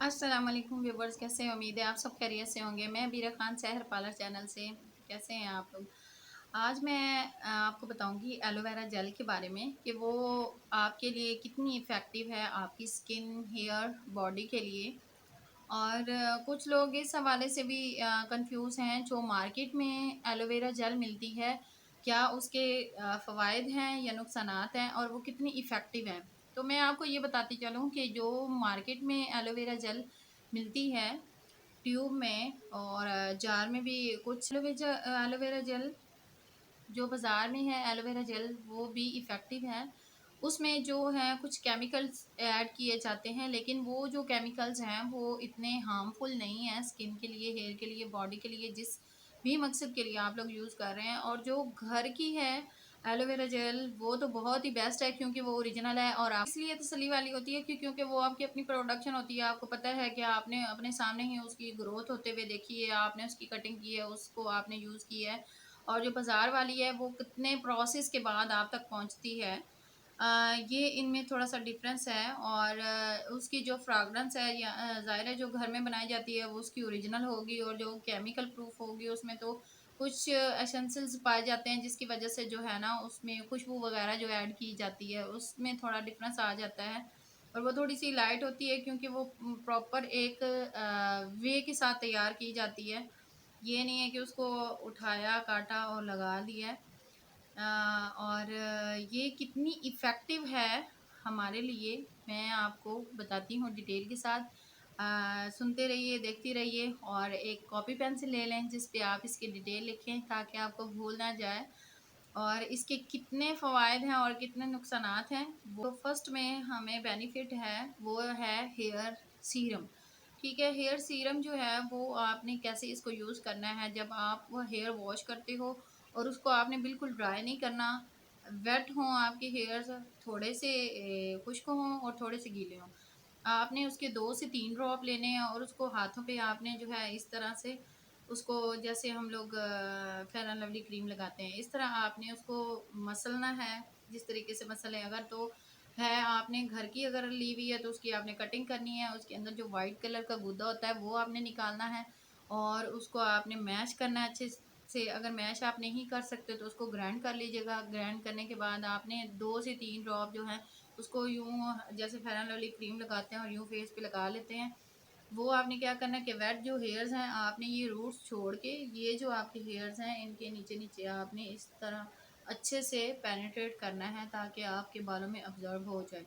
अस्सलाम वालेकुम व्यूवर्स, कैसे हैं? उम्मीद है आप सब खैरियत से होंगे। मैं बीरा खान सेहर पार्लर चैनल से। कैसे हैं आप लोग? आज मैं आपको बताऊंगी एलोवेरा जेल के बारे में कि वो आपके लिए कितनी इफ़ेक्टिव है आपकी स्किन, हेयर, बॉडी के लिए। और कुछ लोग इस हवाले से भी कंफ्यूज हैं, जो मार्केट में एलोवेरा जेल मिलती है, क्या उसके फ़वाइद हैं या नुकसानात हैं और वो कितनी इफ़ेक्टिव है। तो मैं आपको ये बताती चलूँ कि जो मार्केट में एलोवेरा जेल मिलती है ट्यूब में और जार में भी कुछ एलोवेरा जेल जो बाज़ार में है एलोवेरा जेल वो भी इफ़ेक्टिव है। उसमें जो है कुछ केमिकल्स ऐड किए जाते हैं, लेकिन वो जो केमिकल्स हैं वो इतने हार्मफुल नहीं हैं स्किन के लिए, हेयर के लिए, बॉडी के लिए, जिस भी मकसद के लिए आप लोग यूज़ कर रहे हैं। और जो घर की है एलोवेरा जेल वो तो बहुत ही बेस्ट है, क्योंकि वो ओरिजिनल है और आप इसलिए तसल्ली वाली होती है क्योंकि वो आपकी अपनी प्रोडक्शन होती है। आपको पता है कि आपने अपने सामने ही उसकी ग्रोथ होते हुए देखी है, आपने उसकी कटिंग की है, उसको आपने यूज़ किया है। और जो बाज़ार वाली है वो कितने प्रोसेस के बाद आप तक पहुँचती है। ये इनमें थोड़ा-सा डिफ़रेंस है। और उसकी जो फ्रेगरेंस है या ज़ाहिर है जो घर में बनाई जाती है वो उसकी ओरिजिनल होगी, और जो केमिकल प्रूफ होगी उसमें तो कुछ एसेंशियल्स पाए जाते हैं, जिसकी वज़ह से जो है ना उसमें खुशबू वग़ैरह जो ऐड की जाती है उसमें थोड़ा डिफ़रेंस आ जाता है। और वो थोड़ी-सी लाइट होती है क्योंकि वो प्रॉपर एक वे के साथ तैयार की जाती है। ये नहीं है कि उसको उठाया, काटा और लगा दिया। और ये कितनी इफ़ेक्टिव है हमारे लिए, मैं आपको बताती हूँ डिटेल के साथ। सुनते रहिए, देखती रहिए और एक कॉपी पेंसिल ले लें जिस पे आप इसकी डिटेल लिखें ताकि आपको भूल ना जाए। और इसके कितने फ़वाइद हैं और कितने नुकसानात हैं, वो फर्स्ट में हमें बेनिफिट है, वो है हेयर सीरम। ठीक है, हेयर सीरम जो है वो आपने कैसे इसको यूज़ करना है, जब आप वो हेयर वॉश करते हो और उसको आपने बिल्कुल ड्राई नहीं करना, वेट हों आपके हेयर्स, थोड़े से खुश्क हों और थोड़े से गीले हों। आपने उसके 2 से 3 ड्रॉप लेने हैं और उसको हाथों पे आपने जो है इस तरह से उसको, जैसे हम लोग फेयर एंड लवली क्रीम लगाते हैं, इस तरह आपने उसको मसलना है। जिस तरीके से मसलें, अगर तो है आपने घर की अगर ली हुई है तो उसकी आपने कटिंग करनी है, उसके अंदर जो वाइट कलर का गुद्दा होता है वो आपने निकालना है और उसको आपने मैश करना है अच्छे से। अगर मैश आप नहीं कर सकते तो उसको ग्राइंड कर लीजिएगा। ग्राइंड करने के बाद आपने 2 से 3 ड्रॉप जो है उसको यूँ जैसे फेयर एंड लवली क्रीम लगाते हैं और यूँ फेस पे लगा लेते हैं। वो आपने क्या करना है कि वेट जो हेयर्स हैं आपने ये रूट्स छोड़ के, ये जो आपके हेयर्स हैं इनके नीचे नीचे आपने इस तरह अच्छे से पेनिट्रेट करना है ताकि आपके बालों में ऑब्जर्व हो जाए।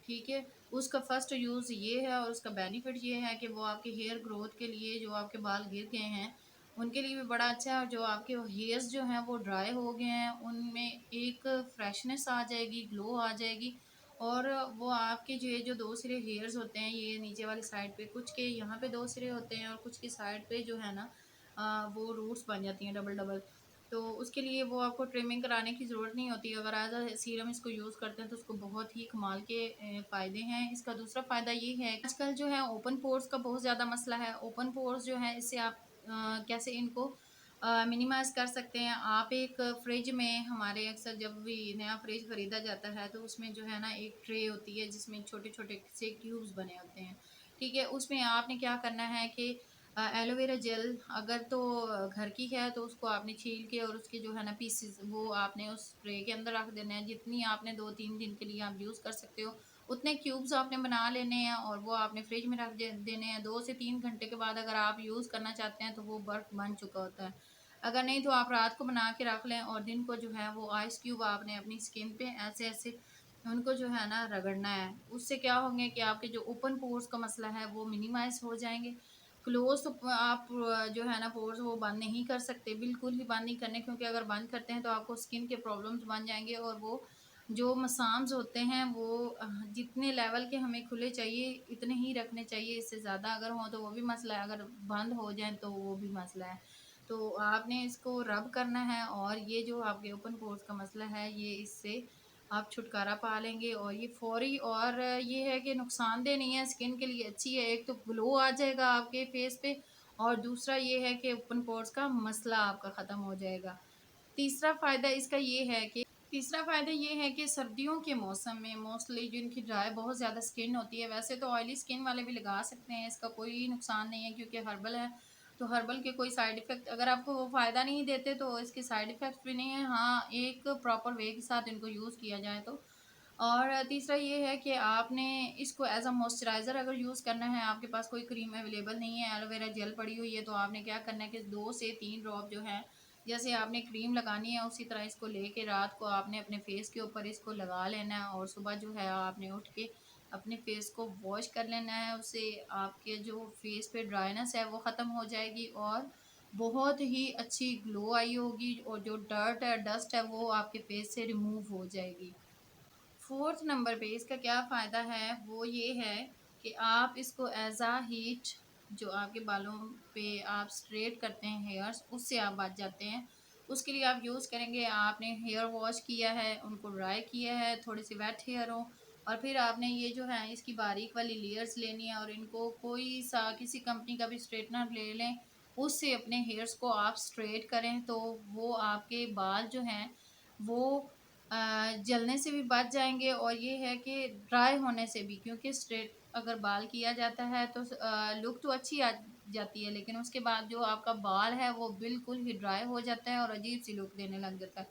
ठीक है, उसका फर्स्ट यूज़ ये है और उसका बेनिफिट ये है कि वो आपके हेयर ग्रोथ के लिए, जो आपके बाल गिर गए हैं उनके लिए भी बड़ा अच्छा है। और जो आपके हेयर्स जो हैं वो ड्राई हो गए हैं उनमें एक फ्रेशनेस आ जाएगी, ग्लो आ जाएगी। और वो आपके जो ये जो 2 सिरे हेयर्स होते हैं, ये नीचे वाली साइड पे, कुछ के यहाँ पे 2 सिरे होते हैं और कुछ की साइड पे जो है ना वो रूट्स बन जाती हैं डबल-डबल। तो उसके लिए वो आपको ट्रिमिंग कराने की ज़रूरत नहीं होती। अगर एज़ अ सीरम इसको यूज़ करते हैं तो उसको बहुत ही कमाल के फ़ायदे हैं। इसका दूसरा फ़ायदा ये है, आजकल जो है ओपन पोर्स का बहुत ज़्यादा मसला है। ओपन पोर्स जो है इससे आप कैसे इनको मिनिमाइज़ कर सकते हैं। आप एक फ्रिज में, हमारे अक्सर जब भी नया फ्रिज खरीदा जाता है तो उसमें जो है ना एक ट्रे होती है जिसमें छोटे-छोटे से क्यूब्स बने होते हैं। ठीक है, उसमें आपने क्या करना है कि एलोवेरा जेल अगर तो घर की है तो उसको आपने छील के और उसके जो है ना पीसेस वो आपने उस ट्रे के अंदर रख देने हैं। जितनी आपने 2-3 दिन के लिए आप यूज़ कर सकते हो उतने क्यूब्स आपने बना लेने हैं और वो आपने फ्रिज में रख देने हैं। 2 से 3 घंटे के बाद अगर आप यूज़ करना चाहते हैं तो वो बर्फ़ बन चुका होता है। अगर नहीं तो आप रात को बना के रख लें और दिन को जो है वो आइस क्यूब आपने अपनी स्किन पे ऐसे-ऐसे उनको जो है ना रगड़ना है। उससे क्या होंगे कि आपके जो ओपन पोर्स का मसला है वो मिनिमाइज़ हो जाएँगे। क्लोज़ तो आप जो है ना पोर्स वो बंद नहीं कर सकते, बिल्कुल ही बंद नहीं करने, क्योंकि अगर बंद करते हैं तो आपको स्किन के प्रॉब्लम्स बन जाएँगे। और वो जो मसाम्स होते हैं वो जितने लेवल के हमें खुले चाहिए इतने ही रखने चाहिए, इससे ज़्यादा अगर हों तो वो भी मसला है, अगर बंद हो जाएँ तो वो भी मसला है। तो आपने इसको रब करना है और ये जो आपके ओपन पोर्स का मसला है ये इससे आप छुटकारा पा लेंगे। और ये फ़ौरी, और ये है कि नुकसानदेह नहीं है, स्किन के लिए अच्छी है। एक तो ग्लो आ जाएगा आपके फेस पे और दूसरा ये है कि ओपन पोर्स का मसला आपका ख़त्म हो जाएगा। तीसरा फ़ायदा इसका ये है कि तीसरा फ़ायदा ये है कि सर्दियों के मौसम में मोस्टली जिनकी ड्राई बहुत ज़्यादा स्किन होती है, वैसे तो ऑयली स्किन वाले भी लगा सकते हैं, इसका कोई नुकसान नहीं है क्योंकि हर्बल है, तो हर्बल के कोई साइड इफ़ेक्ट अगर आपको वो फ़ायदा नहीं देते तो इसके साइड इफ़ेक्ट्स भी नहीं है। हाँ, एक प्रॉपर वे के साथ इनको यूज़ किया जाए तो। और तीसरा ये है कि आपने इसको एज़ अ मॉइस्चराइज़र अगर यूज़ करना है, आपके पास कोई क्रीम अवेलेबल नहीं है, एलोवेरा जेल पड़ी हुई है, तो आपने क्या करना है कि 2 से 3 ड्रॉप जो है, जैसे आपने क्रीम लगानी है उसी तरह इसको लेके रात को आपने अपने फेस के ऊपर इसको लगा लेना है और सुबह जो है आपने उठ के अपने फेस को वॉश कर लेना है। उससे आपके जो फेस पे ड्राइनेस है वो ख़त्म हो जाएगी और बहुत ही अच्छी ग्लो आई होगी और जो डर्ट है, डस्ट है वो आपके फेस से रिमूव हो जाएगी। फोर्थ नंबर पे इसका क्या फ़ायदा है वो ये है कि आप इसको एज अ हीट जो आपके बालों पे आप स्ट्रेट करते हैं हेयर्स उससे आप बच जाते हैं। उसके लिए आप यूज़ करेंगे, आपने हेयर वॉश किया है, उनको ड्राई किया है, थोड़े से वेट हेयर हो और फिर आपने ये जो है इसकी बारीक वाली लेयर्स लेनी है और इनको कोई सा किसी कंपनी का भी स्ट्रेटनर ले लें, उससे अपने हेयर्स को आप स्ट्रेट करें तो वो आपके बाल जो हैं वो जलने से भी बच जाएँगे और ये है कि ड्राई होने से भी, क्योंकि स्ट्रेट अगर बाल किया जाता है तो लुक तो अच्छी आ जाती है, लेकिन उसके बाद जो आपका बाल है वो बिल्कुल ही ड्राई हो जाता है और अजीब-सी लुक देने लग जाता है।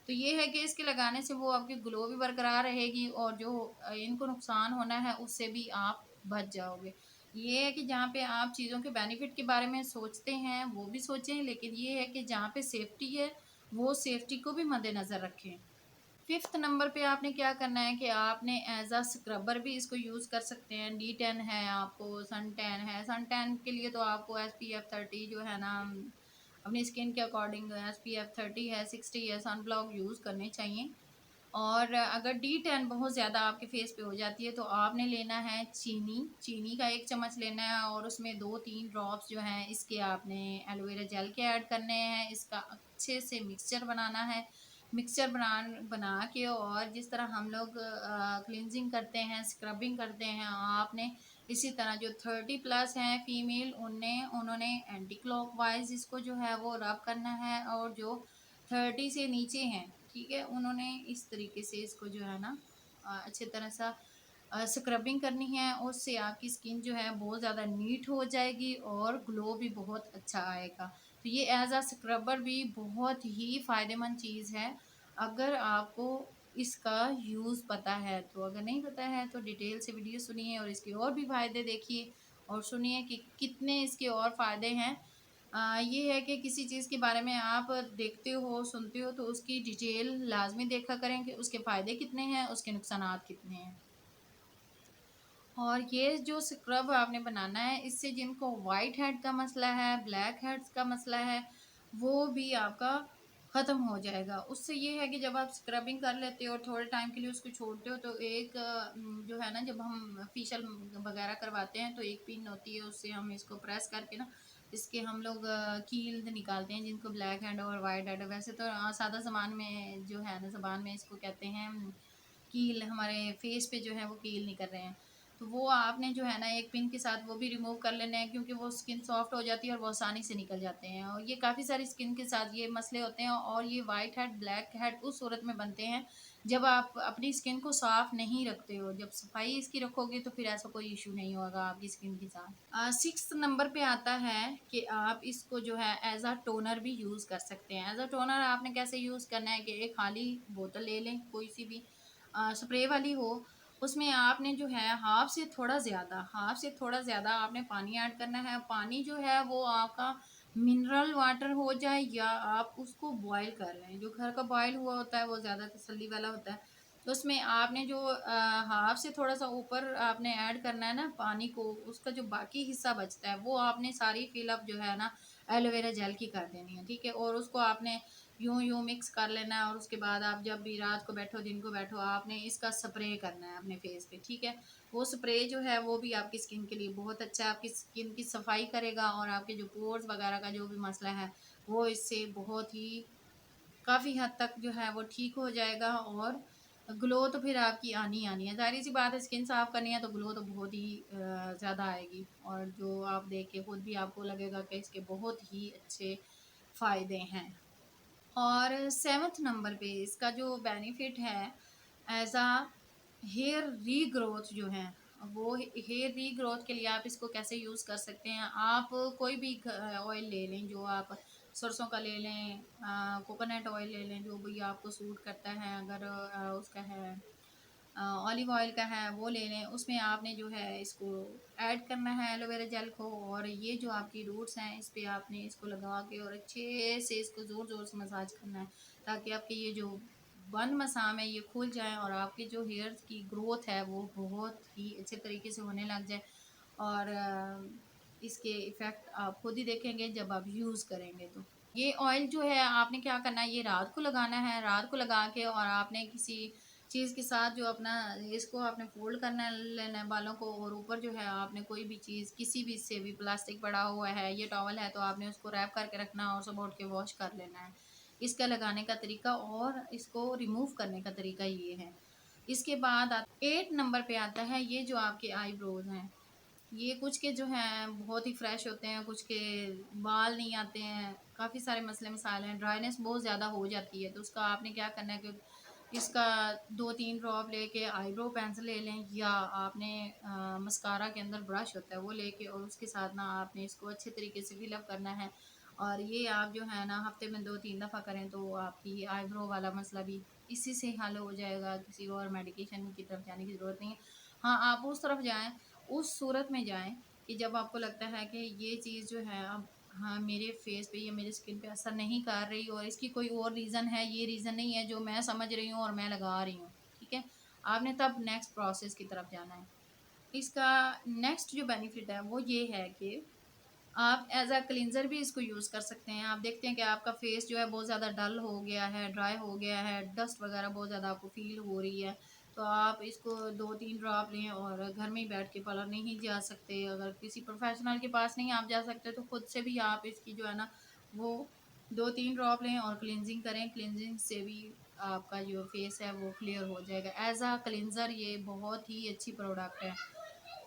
तो ये है कि इसके लगाने से वो आपकी ग्लो भी बरकरार रहेगी और जो इनको नुकसान होना है उससे भी आप बच जाओगे। ये है कि जहाँ पे आप चीज़ों के बेनिफिट के बारे में सोचते हैं, वो भी सोचें, लेकिन ये है कि जहाँ पे सेफ्टी है, वो सेफ्टी को भी मद्देनज़र रखें। फिफ्थ नंबर पे आपने क्या करना है कि आपने एज अ स्क्रबर भी इसको यूज़ कर सकते हैं। डी टेन है, आपको सन टैन है, सन टैन के लिए तो आपको एस पी एफ 30 जो है ना अपनी स्किन के अकॉर्डिंग एस पी एफ 30 है, 60 है, सन ब्लॉक यूज़ करने चाहिए। और अगर डी टेन बहुत ज़्यादा आपके फेस पे हो जाती है तो आपने लेना है चीनी, चीनी का 1 चम्मच लेना है और उसमें 2-3 ड्रॉप्स जो हैं इसके आपने एलोवेरा जेल के ऐड करने हैं। इसका अच्छे से मिक्सचर बनाना है। मिक्सचर बना के और जिस तरह हम लोग क्लींजिंग करते हैं, स्क्रबिंग करते हैं, आपने इसी तरह जो 30 प्लस हैं फीमेल उन्होंने एंटी क्लॉकवाइज इसको जो है वो रब करना है और जो 30 से नीचे हैं, ठीक है, उन्होंने इस तरीके से इसको जो है ना अच्छी तरह सा स्क्रबिंग करनी है। उससे आपकी स्किन जो है बहुत ज़्यादा नीट हो जाएगी और ग्लो भी बहुत अच्छा आएगा। तो ये एज अ स्क्रबर भी बहुत ही फ़ायदेमंद चीज़ है अगर आपको इसका यूज़ पता है तो। अगर नहीं पता है तो डिटेल से वीडियो सुनिए और इसके और भी फ़ायदे देखिए और सुनिए कि कितने इसके और फ़ायदे हैं। ये है कि किसी चीज़ के बारे में आप देखते हो, सुनते हो तो उसकी डिटेल लाज़मी देखा करें कि उसके फ़ायदे कितने हैं, उसके नुकसानात कितने हैं। और ये जो स्क्रब आपने बनाना है, इससे जिनको व्हाइट हेड का मसला है, ब्लैक हेड्स का मसला है, वो भी आपका ख़त्म हो जाएगा। उससे ये है कि जब आप स्क्रबिंग कर लेते हो और थोड़े टाइम के लिए उसको छोड़ते हो तो एक जो है ना जब हम फेशियल वगैरह करवाते हैं तो एक पिन होती है, उससे हम इसको प्रेस करके ना इसके हम लोग कील निकालते हैं जिनको ब्लैक हेड और व्हाइट हेड। वैसे तो सादा ज़बान में जो है ना ज़बान में इसको कहते हैं कील, हमारे फेस पे जो है वो कील निकल रहे हैं। तो वो आपने जो है ना एक पिन के साथ वो भी रिमूव कर लेना है क्योंकि वो स्किन सॉफ्ट हो जाती है और वो आसानी से निकल जाते हैं और ये काफ़ी सारी स्किन के साथ ये मसले होते हैं और ये वाइट हेड ब्लैक हेड उस सूरत में बनते हैं जब आप अपनी स्किन को साफ नहीं रखते हो। जब सफाई इसकी रखोगे तो फिर ऐसा कोई इशू नहीं होगा आपकी स्किन के साथ। सिक्स नंबर पे आता है कि आप इसको जो है एज अ टोनर भी यूज़ कर सकते हैं। एज अ टोनर आपने कैसे यूज़ करना है कि एक खाली बोतल ले लें कोई सी भी स्प्रे वाली हो, उसमें आपने जो है हाफ से थोड़ा ज़्यादा आपने पानी ऐड करना है। पानी जो है वो आपका मिनरल वाटर हो जाए या आप उसको बॉयल कर लें। जो घर का बॉयल हुआ होता है वो ज़्यादा तसल्ली वाला होता है। तो उसमें आपने जो हाफ से थोड़ा-सा ऊपर आपने ऐड करना है ना पानी को, उसका जो बाकी हिस्सा बचता है वो आपने सारी फिल अप जो है ना एलोवेरा जेल की कर देनी है, ठीक है? और उसको आपने यूँ-यूँ मिक्स कर लेना है और उसके बाद आप जब भी रात को बैठो, दिन को बैठो, आपने इसका स्प्रे करना है अपने फेस पे, ठीक है? वो स्प्रे जो है वो भी आपकी स्किन के लिए बहुत अच्छा है, आपकी स्किन की सफाई करेगा और आपके जो पोर्स वगैरह का जो भी मसला है, वो इससे बहुत ही काफ़ी हद तक जो है वो ठीक हो जाएगा और ग्लो तो फिर आपकी आनी ही आनी है। ज़ाहिर-सी बात है स्किन साफ़ करनी है तो ग्लो तो बहुत ही ज़्यादा आएगी और जो आप देख के खुद भी आपको लगेगा कि इसके बहुत ही अच्छे फ़ायदे हैं। और 7th नंबर पे इसका जो बेनिफिट है एज़ अ हेयर रीग्रोथ जो है, वो हेयर रीग्रोथ के लिए आप इसको कैसे यूज़ कर सकते हैं। आप कोई भी ऑयल ले लें, जो आप सरसों का ले लें, कोकोनट ऑयल ले लें, जो भी आपको सूट करता है। अगर उसका है ऑलिव ऑयल का है वो ले लें। उसमें आपने जो है इसको ऐड करना है एलोवेरा जेल को, और ये जो आपकी रूट्स हैं इस पे आपने इसको लगा के और अच्छे से इसको ज़ोर ज़ोर से मसाज करना है, ताकि आपके ये जो बन मसाम है ये खुल जाए और आपकी जो हेयर की ग्रोथ है वो बहुत ही अच्छे तरीके से होने लग जाए। और इसके इफ़ेक्ट आप खुद ही देखेंगे जब आप यूज़ करेंगे। तो ये ऑयल जो है आपने क्या करना है, ये रात को लगाना है। रात को लगा के और आपने किसी चीज़ के साथ जो अपना इसको आपने फ़ोल्ड करना है, लेना है बालों को, और ऊपर जो है आपने कोई भी चीज़ किसी भी से भी प्लास्टिक पड़ा हुआ है, ये टॉवल है, तो आपने उसको रैप करके रखना है और सुबह उठ के वॉश कर लेना है। इसका लगाने का तरीका और इसको रिमूव करने का तरीका ये है। इसके बाद 8 नंबर पे आता है ये जो आपके आईब्रोज़ हैं। ये कुछ के जो हैं बहुत ही फ्रेश होते हैं, कुछ के बाल नहीं आते हैं, काफ़ी सारे मसले मसाइल हैं, ड्राइनेस बहुत ज़्यादा हो जाती है। तो उसका आपने क्या करना है कि इसका 2-3 ड्रॉप लेके आईब्रो पेंसिल ले लें, या आपने मस्कारा के अंदर ब्रश होता है वो लेके और उसके साथ ना आपने इसको अच्छे तरीके से फिल अप करना है। और ये आप जो है ना हफ्ते में 2-3 दफ़ा करें तो आपकी आईब्रो वाला मसला भी इसी से हल हो जाएगा, किसी और मेडिकेशन की तरफ जाने की ज़रूरत नहीं है। हाँ, आप उस तरफ जाएँ, उस सूरत में जाएँ कि जब आपको लगता है कि ये चीज़ जो है अब हाँ, मेरे फेस पे या मेरी स्किन पे असर नहीं कर रही और इसकी कोई और रीज़न है, ये रीज़न नहीं है जो मैं समझ रही हूँ और मैं लगा रही हूँ, ठीक है? आपने तब नेक्स्ट प्रोसेस की तरफ जाना है। इसका नेक्स्ट जो बेनिफिट है वो ये है कि आप एज़ अ क्लींज़र भी इसको यूज़ कर सकते हैं। आप देखते हैं कि आपका फेस जो है बहुत ज़्यादा डल हो गया है, ड्राई हो गया है, डस्ट वग़ैरह बहुत ज़्यादा आपको फ़ील हो रही है, तो आप इसको 2-3 ड्रॉप लें और घर में ही बैठ के पार्लर नहीं जा सकते, अगर किसी प्रोफ़ेशनल के पास नहीं आप जा सकते, तो खुद से भी आप इसकी जो है ना वो 2-3 ड्रॉप लें और क्लींजिंग करें। क्लींजिंग से भी आपका जो फेस है वो क्लियर हो जाएगा। एज़ अ क्लींज़र ये बहुत ही अच्छी प्रोडक्ट है।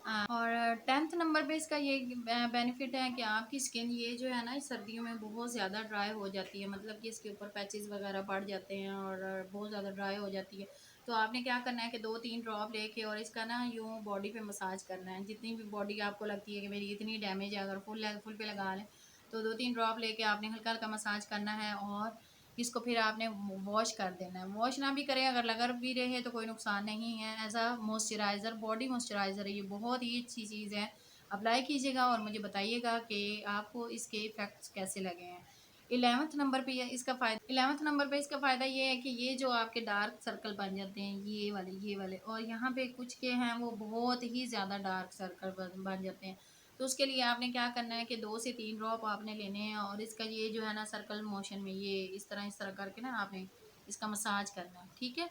और 10th नंबर पे इसका ये बेनिफिट है कि आपकी स्किन ये जो है ना इस सर्दियों में बहुत ज़्यादा ड्राई हो जाती है, मतलब कि इसके ऊपर पैचेस वगैरह पड़ जाते हैं और बहुत ज़्यादा ड्राई हो जाती है। तो आपने क्या करना है कि 2-3 ड्रॉप लेके और इसका ना यूँ बॉडी पे मसाज करना है। जितनी भी बॉडी आपको लगती है कि मेरी इतनी डैमेज है, अगर फुल पे लगा लें तो 2-3 ड्रॉप लेके आपने हल्का हल्का मसाज करना है और इसको फिर आपने वॉश कर देना है। वॉश ना भी करें, अगर लग भी रहे तो कोई नुकसान नहीं है। As a moisturiser, body moisturiser है ये, बहुत ही अच्छी चीज़ है। अप्लाई कीजिएगा और मुझे बताइएगा कि आपको इसके इफ़ेक्ट्स कैसे लगे हैं। 11th नंबर पे इसका फ़ायदा ये है कि ये जो आपके डार्क सर्कल बन जाते हैं, ये वाले और यहाँ पे कुछ के हैं वो बहुत ही ज़्यादा डार्क सर्कल बन जाते हैं। तो उसके लिए आपने क्या करना है कि 2 से 3 ड्रॉप आपने लेने हैं और इसका ये जो है ना सर्कल मोशन में ये इस तरह करके ना आपने इसका मसाज करना है, ठीक है?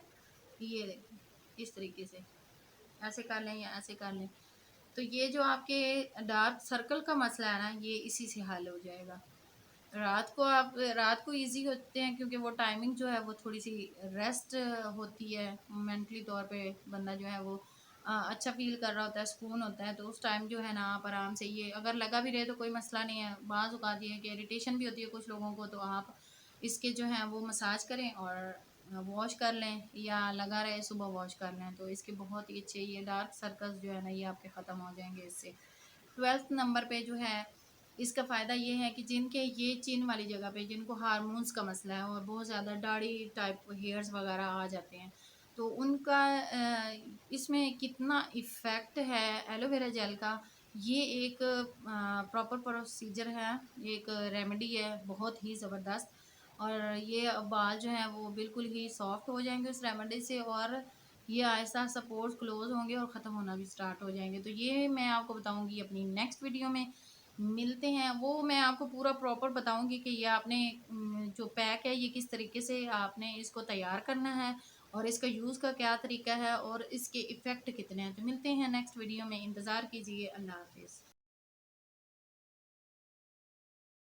ये देखिए, इस तरीके से, ऐसे कर लें या ऐसे कर लें। तो ये जो आपके डार्क सर्कल का मसला है ना, ये इसी से हल हो जाएगा। रात को ईज़ी होते हैं क्योंकि वो टाइमिंग जो है वो थोड़ी-सी रेस्ट होती है, मेंटली तौर पे बंदा जो है वो अच्छा फ़ील कर रहा होता है, सुकून होता है, तो उस टाइम जो है ना आप आराम से ये अगर लगा भी रहे तो कोई मसला नहीं है। बाज़ औक़ात ये है कि इरिटेशन भी होती है कुछ लोगों को, तो आप इसके जो है वो मसाज करें और वॉश कर लें या लगा रहे सुबह वॉश कर लें, तो इसके बहुत ही अच्छे ये डार्क सर्कल्स जो है ना ये आपके ख़त्म हो जाएँगे इससे। 12th नंबर पे जो है इसका फ़ायदा ये है कि जिनके ये चिन वाली जगह पे जिनको हार्मोन्स का मसला है और बहुत ज़्यादा दाढ़ी टाइप हेयर्स वगैरह आ जाते हैं, तो उनका इसमें कितना इफ़ेक्ट है एलोवेरा जेल का, ये एक प्रॉपर प्रोसीजर है, एक रेमेडी है बहुत ही ज़बरदस्त। और ये बाल जो हैं वो बिल्कुल ही सॉफ्ट हो जाएँगे उस रेमेडी से, और ये आहिस्ता-आहिस्ता पोर्स क्लोज़ होंगे और ख़त्म होना भी स्टार्ट हो जाएँगे। तो ये मैं आपको बताऊँगी अपनी नेक्स्ट वीडियो में। मिलते हैं, वो मैं आपको पूरा प्रॉपर बताऊँगी कि ये आपने जो पैक है ये किस तरीके से आपने इसको तैयार करना है और इसका यूज़ का क्या तरीका है और इसके इफ़ेक्ट कितने हैं। तो मिलते हैं नेक्स्ट वीडियो में, इंतज़ार कीजिए। अल्लाह हाफ़िज़।